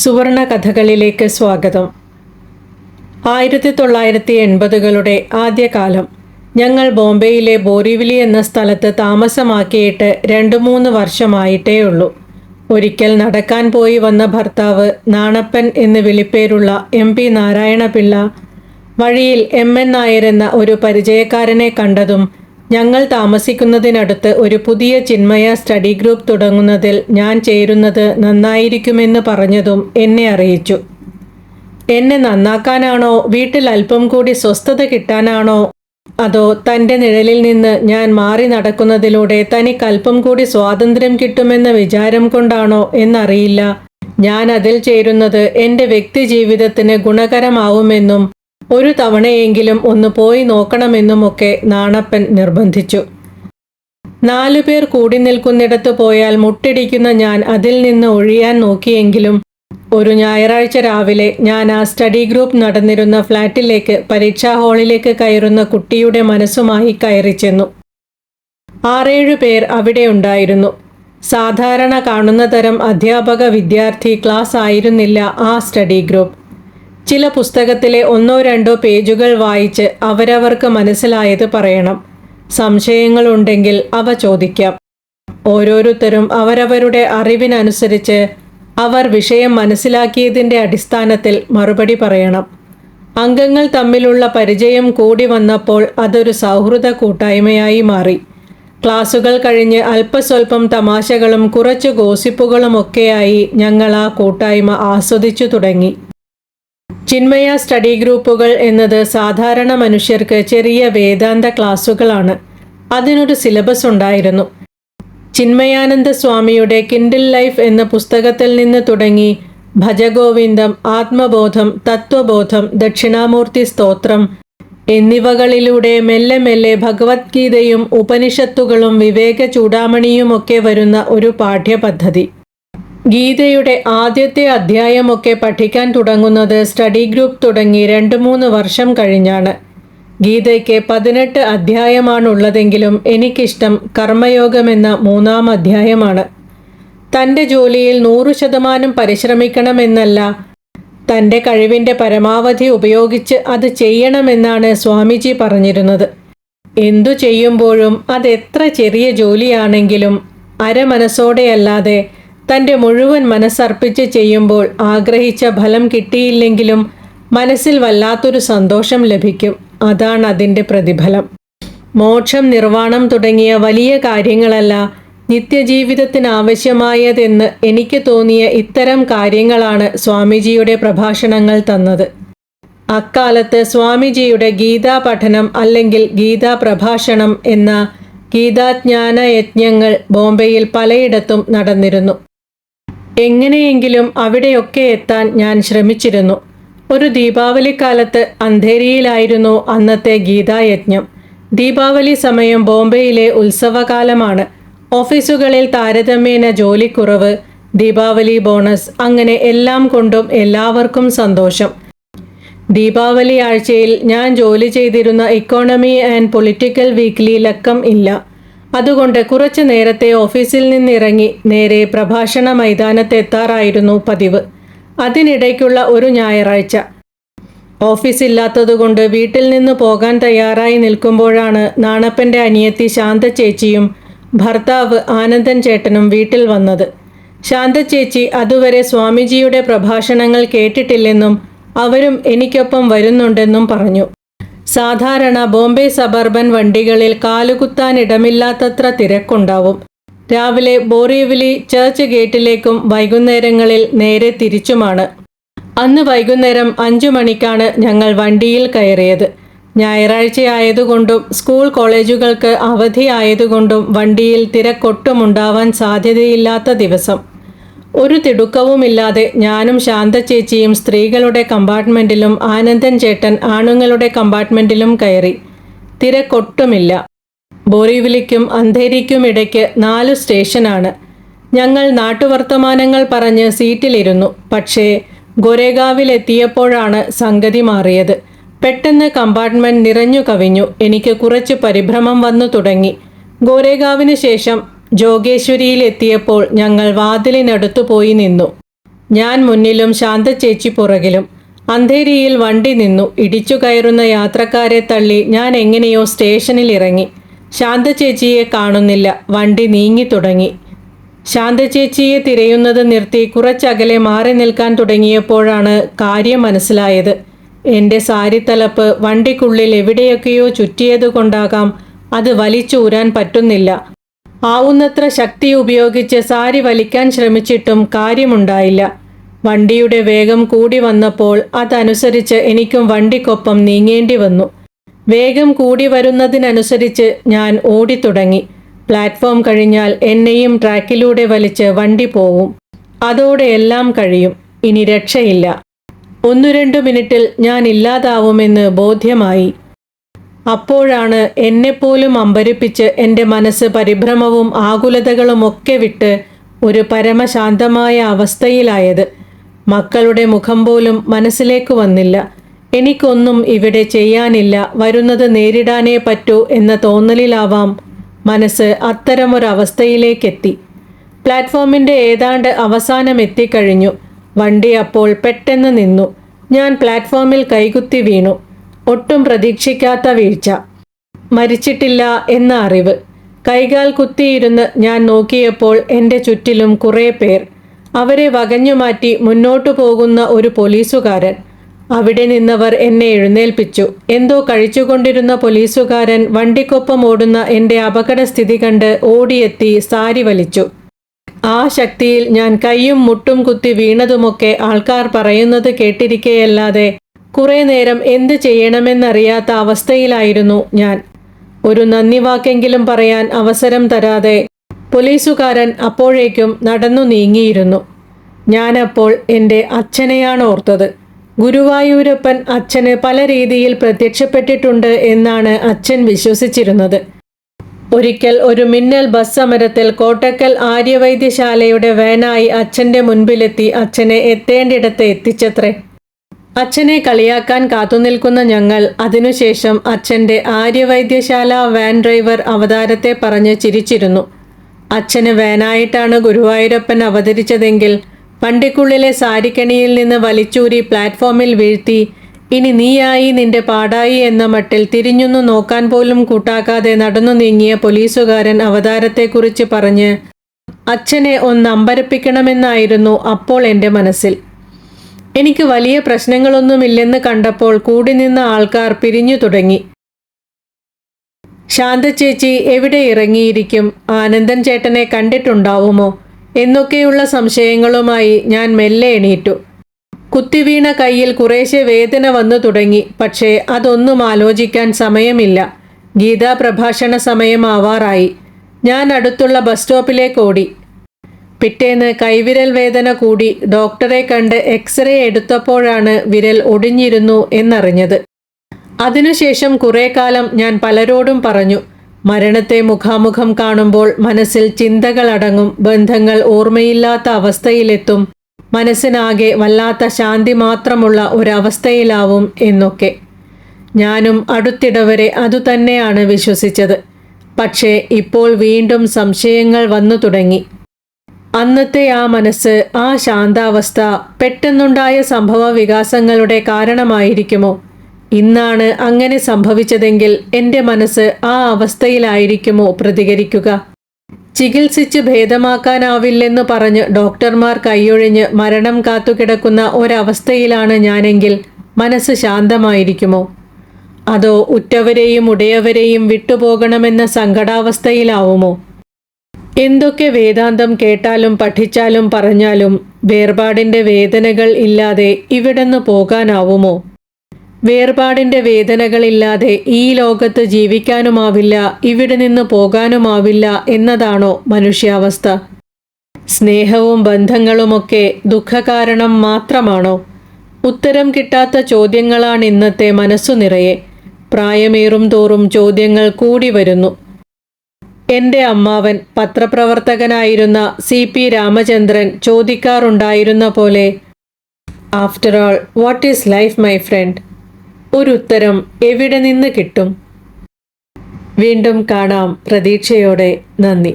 സുവർണ കഥകളിലേക്ക് സ്വാഗതം. 1980കളുടെ ആദ്യകാലം. ഞങ്ങൾ ബോംബെയിലെ ബോറിവിലി എന്ന സ്ഥലത്ത് താമസമാക്കിയിട്ട് 2-3 വർഷമായിട്ടേ ഉള്ളൂ. ഒരിക്കൽ നടക്കാൻ പോയി വന്ന ഭർത്താവ് നാണപ്പൻ എന്ന് വിളിപ്പേരുള്ള MP നാരായണപിള്ള വഴിയിൽ MN നായർ എന്ന ഒരു പരിചയക്കാരനെ കണ്ടതും ഞങ്ങൾ താമസിക്കുന്നതിനടുത്ത് ഒരു പുതിയ ചിന്മയ സ്റ്റഡി ഗ്രൂപ്പ് തുടങ്ങുന്നതിൽ ഞാൻ ചേരുന്നത് നന്നായിരിക്കുമെന്ന് പറഞ്ഞതും എന്നെ അറിയിച്ചു. എന്നെ നന്നാക്കാനാണോ, വീട്ടിൽ അല്പം കൂടി സ്വസ്ഥത കിട്ടാനാണോ, അതോ തൻ്റെ നിഴലിൽ നിന്ന് ഞാൻ മാറി നടക്കുന്നതിലൂടെ തനിക്ക് അല്പം കൂടി സ്വാതന്ത്ര്യം കിട്ടുമെന്ന വിചാരം കൊണ്ടാണോ എന്നറിയില്ല, ഞാൻ അതിൽ ചേരുന്നത് എൻ്റെ വ്യക്തി ജീവിതത്തിന് ഗുണകരമാവുമെന്നും ഒരു തവണയെങ്കിലും ഒന്ന് പോയി നോക്കണമെന്നുമൊക്കെ നാണപ്പൻ നിർബന്ധിച്ചു. 4 പേർ കൂടി നിൽക്കുന്നിടത്ത് പോയാൽ മുട്ടിടിക്കുന്ന ഞാൻ അതിൽ നിന്ന് ഒഴിയാൻ നോക്കിയെങ്കിലും ഒരു ഞായറാഴ്ച രാവിലെ ഞാൻ ആ സ്റ്റഡി ഗ്രൂപ്പ് നടന്നിരുന്ന ഫ്ലാറ്റിലേക്ക് പരീക്ഷാ ഹാളിലേക്ക് കയറുന്ന കുട്ടിയുടെ മനസ്സുമായി കയറി ചെന്നു. 6-7 പേർ അവിടെ ഉണ്ടായിരുന്നു. സാധാരണ കാണുന്ന തരം അധ്യാപക വിദ്യാർത്ഥി ക്ലാസ് ആയിരുന്നില്ല ആ സ്റ്റഡി ഗ്രൂപ്പ്. ചില പുസ്തകത്തിലെ 1-2 പേജുകൾ വായിച്ച് അവരവർക്ക് മനസ്സിലായത് പറയണം. സംശയങ്ങളുണ്ടെങ്കിൽ അവ ചോദിക്കാം. ഓരോരുത്തരും അവരവരുടെ അറിവിനനുസരിച്ച് അവർ വിഷയം മനസ്സിലാക്കിയതിൻ്റെ അടിസ്ഥാനത്തിൽ മറുപടി പറയണം. അംഗങ്ങൾ തമ്മിലുള്ള പരിചയം കൂടി വന്നപ്പോൾ അതൊരു സൗഹൃദ കൂട്ടായ്മയായി മാറി. ക്ലാസുകൾ കഴിഞ്ഞ് അല്പസ്വല്പം തമാശകളും കുറച്ച് ഗോസിപ്പുകളുമൊക്കെയായി ഞങ്ങൾ ആ കൂട്ടായ്മ ആസ്വദിച്ചു തുടങ്ങി. ചിന്മയ സ്റ്റഡി ഗ്രൂപ്പുകൾ എന്നത് സാധാരണ മനുഷ്യർക്ക് ചെറിയ വേദാന്ത ക്ലാസുകളാണ്. അതിനൊരു സിലബസ് ഉണ്ടായിരുന്നു. ചിന്മയാനന്ദ സ്വാമിയുടെ കിൻഡിൽ ലൈഫ് എന്ന പുസ്തകത്തിൽ നിന്ന് തുടങ്ങി ഭജഗോവിന്ദം, ആത്മബോധം, തത്വബോധം, ദക്ഷിണാമൂർത്തി സ്തോത്രം എന്നിവകളിലൂടെ മെല്ലെ മെല്ലെ ഭഗവത്ഗീതയും ഉപനിഷത്തുകളും വിവേക ചൂടാമണിയുമൊക്കെ വരുന്ന ഒരു പാഠ്യപദ്ധതി. ഗീതയുടെ ആദ്യത്തെ അധ്യായമൊക്കെ പഠിക്കാൻ തുടങ്ങുന്നത് സ്റ്റഡി ഗ്രൂപ്പ് തുടങ്ങി 2-3 വർഷം കഴിഞ്ഞാണ്. ഗീതയ്ക്ക് 18 അധ്യായമാണുള്ളതെങ്കിലും എനിക്കിഷ്ടം കർമ്മയോഗമെന്ന 3-ാം അധ്യായമാണ്. തൻ്റെ ജോലിയിൽ 100% പരിശ്രമിക്കണമെന്നല്ല, തൻ്റെ കഴിവിൻ്റെ പരമാവധി ഉപയോഗിച്ച് അത് ചെയ്യണമെന്നാണ് സ്വാമിജി പറഞ്ഞിരുന്നത്. എന്തു ചെയ്യുമ്പോഴും അതെത്ര ചെറിയ ജോലിയാണെങ്കിലും അരമനസ്സോടെയല്ലാതെ തൻ്റെ മുഴുവൻ മനസ്സർപ്പിച്ച് ചെയ്യുമ്പോൾ ആഗ്രഹിച്ച ഫലം കിട്ടിയില്ലെങ്കിലും മനസ്സിൽ വല്ലാത്തൊരു സന്തോഷം ലഭിക്കും. അതാണ് അതിൻ്റെ പ്രതിഫലം. മോക്ഷം, നിർവ്വാണം തുടങ്ങിയ വലിയ കാര്യങ്ങളല്ല നിത്യജീവിതത്തിനാവശ്യമായതെന്ന് എനിക്ക് തോന്നിയ ഇത്തരം കാര്യങ്ങളാണ് സ്വാമിജിയുടെ പ്രഭാഷണങ്ങൾ തന്നത്. അക്കാലത്ത് സ്വാമിജിയുടെ ഗീതാ പഠനം അല്ലെങ്കിൽ ഗീതാ പ്രഭാഷണം എന്ന ഗീതാജ്ഞാന യജ്ഞങ്ങൾ ബോംബെയിൽ പലയിടത്തും നടന്നിരുന്നു. എങ്ങനെയെങ്കിലും അവിടെയൊക്കെ എത്താൻ ഞാൻ ശ്രമിച്ചിരുന്നു. ഒരു ദീപാവലിക്കാലത്ത് അന്ധേരിയിലായിരുന്നു അന്നത്തെ ഗീതായജ്ഞം. ദീപാവലി സമയം ബോംബെയിലെ ഉത്സവകാലമാണ്. ഓഫീസുകളിൽ താരതമ്യേന ജോലിക്കുറവ്, ദീപാവലി ബോണസ്, അങ്ങനെ എല്ലാം കൊണ്ടും എല്ലാവർക്കും സന്തോഷം. ദീപാവലി ആഴ്ചയിൽ ഞാൻ ജോലി ചെയ്തിരുന്ന ഇക്കോണമി ആൻഡ് പൊളിറ്റിക്കൽ വീക്ക്ലി ലക്കം ഇല്ല. അതുകൊണ്ട് കുറച്ചു നേരത്തെ ഓഫീസിൽ നിന്നിറങ്ങി നേരെ പ്രഭാഷണ മൈതാനത്തെത്താറായിരുന്നു പതിവ്. അതിനിടയ്ക്കുള്ള ഒരു ഞായറാഴ്ച ഓഫീസില്ലാത്തതുകൊണ്ട് വീട്ടിൽ നിന്ന് പോകാൻ തയ്യാറായി നിൽക്കുമ്പോഴാണ് നാണപ്പൻ്റെ അനിയത്തി ശാന്ത ചേച്ചിയും ഭർത്താവ് ആനന്ദൻ ചേട്ടനും വീട്ടിൽ വന്നത്. ശാന്ത ചേച്ചി അതുവരെ സ്വാമിജിയുടെ പ്രഭാഷണങ്ങൾ കേട്ടിട്ടില്ലെന്നും അവരും എനിക്കൊപ്പം വരുന്നുണ്ടെന്നും പറഞ്ഞു. സാധാരണ ബോംബെ സബർബൻ വണ്ടികളിൽ കാലുകുത്താനിടമില്ലാത്തത്ര തിരക്കുണ്ടാവും. രാവിലെ ബോറിവിലി ചർച്ച് ഗേറ്റിലേക്കും വൈകുന്നേരങ്ങളിൽ നേരെ തിരിച്ചുമാണ്. അന്ന് വൈകുന്നേരം 5 മണിക്കാണ് ഞങ്ങൾ വണ്ടിയിൽ കയറിയത്. ഞായറാഴ്ചയായതുകൊണ്ടും സ്കൂൾ കോളേജുകൾക്ക് അവധിയായതുകൊണ്ടും വണ്ടിയിൽ തിരക്കൊട്ടുമുണ്ടാവാൻ സാധ്യതയില്ലാത്ത ദിവസം. ഒരു തിടുക്കവുമില്ലാതെ ഞാനും ശാന്ത ചേച്ചിയും സ്ത്രീകളുടെ കമ്പാർട്ട്മെൻറ്റിലും ആനന്ദൻ ചേട്ടൻ ആണുങ്ങളുടെ കമ്പാർട്ട്മെൻറ്റിലും കയറി. തിരക്കൊട്ടുമില്ല. ബോറിവിലിക്കും അന്ധേരിക്കുമിടയ്ക്ക് 4 സ്റ്റേഷനാണ്. ഞങ്ങൾ നാട്ടുവർത്തമാനങ്ങൾ പറഞ്ഞ് സീറ്റിലിരുന്നു. പക്ഷേ ഗോരേഗാവിലെത്തിയപ്പോഴാണ് സംഗതി മാറിയത്. പെട്ടെന്ന് കമ്പാർട്ട്മെൻറ്റ് നിറഞ്ഞു കവിഞ്ഞു. എനിക്ക് കുറച്ച് പരിഭ്രമം വന്നു തുടങ്ങി. ഗോരേഗാവിന് ശേഷം ജോഗേശ്വരിയിലെത്തിയപ്പോൾ ഞങ്ങൾ വാതിലിനടുത്തു പോയി നിന്നു. ഞാൻ മുന്നിലും ശാന്ത ചേച്ചി പുറകിലും. അന്ധേരിയിൽ വണ്ടി നിന്നു. ഇടിച്ചു കയറുന്ന യാത്രക്കാരെ തള്ളി ഞാൻ എങ്ങനെയോ സ്റ്റേഷനിൽ ഇറങ്ങി. ശാന്ത ചേച്ചിയെ കാണുന്നില്ല. വണ്ടി നീങ്ങി തുടങ്ങി. ശാന്ത ചേച്ചിയെ തിരയുന്നത് നിർത്തി കുറച്ചകലെ മാറി നിൽക്കാൻ തുടങ്ങിയപ്പോഴാണ് കാര്യം മനസ്സിലായത്. എൻ്റെ സാരിത്തലപ്പ് വണ്ടിക്കുള്ളിൽ എവിടെയൊക്കെയോ ചുറ്റിയതുകൊണ്ടാകാം അത് വലിച്ചൂരാൻ പറ്റുന്നില്ല. ആവുന്നത്ര ശക്തി ഉപയോഗിച്ച് സാരി വലിക്കാൻ ശ്രമിച്ചിട്ടും കാര്യമുണ്ടായില്ല. വണ്ടിയുടെ വേഗം കൂടി വന്നപ്പോൾ അതനുസരിച്ച് എനിക്കും വണ്ടിക്കൊപ്പം നീങ്ങേണ്ടി വന്നു. വേഗം കൂടി വരുന്നതിനനുസരിച്ച് ഞാൻ ഓടിത്തുടങ്ങി. പ്ലാറ്റ്ഫോം കഴിഞ്ഞാൽ എന്നെയും ട്രാക്കിലൂടെ വലിച്ച് വണ്ടി പോവും. അതോടെ എല്ലാം കഴിയും. ഇനി രക്ഷയില്ല. 1-2 മിനിറ്റിൽ ഞാൻ ഇല്ലാതാവുമെന്ന് ബോധ്യമായി. അപ്പോഴാണ് എന്നെപ്പോലും അമ്പരിപ്പിച്ച് എൻ്റെ മനസ്സ് പരിഭ്രമവും ആകുലതകളുമൊക്കെ വിട്ട് ഒരു പരമശാന്തമായ അവസ്ഥയിലായത്. മക്കളുടെ മുഖം പോലും മനസ്സിലേക്ക് വന്നില്ല. എനിക്കൊന്നും ഇവിടെ ചെയ്യാനില്ല, വരുന്നത് നേരിടാനേ പറ്റൂ എന്ന തോന്നലിലാവാം മനസ്സ് അത്തരമൊരവസ്ഥയിലേക്കെത്തി. പ്ലാറ്റ്ഫോമിൻ്റെ ഏതാണ്ട് അവസാനം എത്തിക്കഴിഞ്ഞു. വണ്ടി അപ്പോൾ പെട്ടെന്ന് നിന്നു. ഞാൻ പ്ലാറ്റ്ഫോമിൽ കൈകുത്തി വീണു. ഒട്ടും പ്രതീക്ഷിക്കാത്ത വീഴ്ച. മരിച്ചിട്ടില്ല എന്ന അറിവ്. കൈകാൽ കുത്തിയിരുന്ന് ഞാൻ നോക്കിയപ്പോൾ എൻ്റെ ചുറ്റിലും കുറേ പേർ. അവരെ വകഞ്ഞുമാറ്റി മുന്നോട്ടു പോകുന്ന ഒരു പോലീസുകാരൻ. അവിടെ നിന്നവർ എന്നെ എഴുന്നേൽപ്പിച്ചു. എന്തോ കഴിച്ചുകൊണ്ടിരുന്ന പോലീസുകാരൻ വണ്ടിക്കൊപ്പം ഓടുന്ന എൻ്റെ അപകടസ്ഥിതി കണ്ട് ഓടിയെത്തി സാരി വലിച്ചു. ആ ശക്തിയിൽ ഞാൻ കൈയും മുട്ടും കുത്തി വീണതുമൊക്കെ ആൾക്കാർ പറയുന്നത് കേട്ടിരിക്കെയല്ലാതെ കുറേ നേരം എന്ത് ചെയ്യണമെന്നറിയാത്ത അവസ്ഥയിലായിരുന്നു ഞാൻ. ഒരു നന്ദി വാക്കെങ്കിലും പറയാൻ അവസരം തരാതെ പോലീസുകാരൻ അപ്പോഴേക്കും നടന്നു നീങ്ങിയിരുന്നു. ഞാനപ്പോൾ എൻ്റെ അച്ഛനെയാണ് ഓർത്തത്. ഗുരുവായൂരപ്പൻ അച്ഛന് പല രീതിയിൽ പ്രത്യക്ഷപ്പെട്ടിട്ടുണ്ട് എന്നാണ് അച്ഛൻ വിശ്വസിച്ചിരുന്നത്. ഒരിക്കൽ ഒരു മിന്നൽ ബസ് സമരത്തിൽ കോട്ടക്കൽ ആര്യവൈദ്യശാലയുടെ വാനായി അച്ഛൻ്റെ മുൻപിലെത്തി അച്ഛനെ എത്തേണ്ടിടത്ത് എത്തിച്ചത്രേ. അച്ഛനെ കളിയാക്കാൻ കാത്തുനിൽക്കുന്ന ഞങ്ങൾ അതിനുശേഷം അച്ഛൻ്റെ ആര്യവൈദ്യശാല വാൻ ഡ്രൈവർ അവതാരത്തെ പറഞ്ഞ് ചിരിച്ചിരുന്നു. അച്ഛന് വാനായിട്ടാണ് ഗുരുവായൂരപ്പൻ അവതരിച്ചതെങ്കിൽ വണ്ടിക്കുള്ളിലെ സാരിക്കണിയിൽ നിന്ന് വലിച്ചൂരി പ്ലാറ്റ്ഫോമിൽ വീഴ്ത്തി ഇനി നീയായി നിന്റെ പാടായി എന്ന മട്ടിൽ തിരിഞ്ഞൊന്നു നോക്കാൻ പോലും കൂട്ടാക്കാതെ നടന്നു നീങ്ങിയ പോലീസുകാരൻ അവതാരത്തെക്കുറിച്ച് പറഞ്ഞ് അച്ഛനെ ഒന്ന് അമ്പരപ്പിക്കണമെന്നായിരുന്നു അപ്പോൾ എൻ്റെ മനസ്സിൽ. എനിക്ക് വലിയ പ്രശ്നങ്ങളൊന്നുമില്ലെന്ന് കണ്ടപ്പോൾ കൂടി നിന്ന ആൾക്കാർ പിരിഞ്ഞു തുടങ്ങി. ശാന്ത ചേച്ചി എവിടെ ഇറങ്ങിയിരിക്കും? ആനന്ദൻ ചേട്ടനെ കണ്ടിട്ടുണ്ടാവുമോ എന്നൊക്കെയുള്ള സംശയങ്ങളുമായി ഞാൻ മെല്ലെ എണീറ്റു. കുത്തിവീണ കയ്യിൽ കുറേശ്ശെ വേദന വന്നു തുടങ്ങി. പക്ഷേ അതൊന്നും ആലോചിക്കാൻ സമയമില്ല. ഗീതാ പ്രഭാഷണ സമയമാവാറായി. ഞാൻ അടുത്തുള്ള ബസ് സ്റ്റോപ്പിലേക്ക് ഓടി. പിറ്റേന്ന് കൈവിരൽ വേദന കൂടി. ഡോക്ടറെ കണ്ട് എക്സ്റേ എടുത്തപ്പോഴാണ് വിരൽ ഒടിഞ്ഞിരുന്നു എന്നറിഞ്ഞത്. അതിനുശേഷം കുറേ കാലം ഞാൻ പലരോടും പറഞ്ഞു, മരണത്തെ മുഖാമുഖം കാണുമ്പോൾ മനസ്സിൽ ചിന്തകളടങ്ങും, ബന്ധങ്ങൾ ഓർമ്മയില്ലാത്ത അവസ്ഥയിലെത്തും, മനസ്സിനാകെ വല്ലാത്ത ശാന്തി മാത്രമുള്ള ഒരവസ്ഥയിലാവും എന്നൊക്കെ. ഞാനും അടുത്തിടെ വരെ അതുതന്നെയാണ് വിശ്വസിച്ചത്. പക്ഷേ ഇപ്പോൾ വീണ്ടും സംശയങ്ങൾ വന്നു തുടങ്ങി. അന്നത്തെ ആ മനസ്സ്, ആ ശാന്താവസ്ഥ പെട്ടെന്നുണ്ടായ സംഭവ വികാസങ്ങളുടെ കാരണമായിരിക്കുമോ? ഇന്നാണ് അങ്ങനെ സംഭവിച്ചതെങ്കിൽ എൻ്റെ മനസ്സ് ആ അവസ്ഥയിലായിരിക്കുമോ പ്രതികരിക്കുക? ചികിത്സിച്ച് ഭേദമാക്കാനാവില്ലെന്ന് പറഞ്ഞ് ഡോക്ടർമാർ കൈയൊഴിഞ്ഞ് മരണം കാത്തുകിടക്കുന്ന ഒരവസ്ഥയിലാണ് ഞാനെങ്കിൽ മനസ്സ് ശാന്തമായിരിക്കുമോ? അതോ ഉറ്റവരെയും ഉടയവരെയും വിട്ടുപോകണമെന്ന സങ്കടാവസ്ഥയിലാവുമോ? എന്തൊക്കെ വേദാന്തം കേട്ടാലും പഠിച്ചാലും പറഞ്ഞാലും വേർപാടിൻ്റെ വേദനകൾ ഇല്ലാതെ ഇവിടുന്ന് പോകാനാവുമോ? വേർപാടിൻ്റെ വേദനകളില്ലാതെ ഈ ലോകത്ത് ജീവിക്കാനുമാവില്ല, ഇവിടെ നിന്ന് പോകാനുമാവില്ല എന്നതാണോ മനുഷ്യാവസ്ഥ? സ്നേഹവും ബന്ധങ്ങളുമൊക്കെ ദുഃഖകാരണം മാത്രമാണോ? ഉത്തരം കിട്ടാത്ത ചോദ്യങ്ങളാണ് ഇന്നത്തെ മനസ്സു നിറയെ. പ്രായമേറും തോറും ചോദ്യങ്ങൾ കൂടി വരുന്നു. എൻ്റെ അമ്മാവൻ പത്രപ്രവർത്തകനായിരുന്ന CP രാമചന്ദ്രൻ ചോദിക്കാറുണ്ടായിരുന്ന പോലെ, after all what is life my friend? ഒരു ഉത്തരം എവിടെ നിന്ന് കിട്ടും? വീണ്ടും കാണാം പ്രതീക്ഷയോടെ. നന്ദി.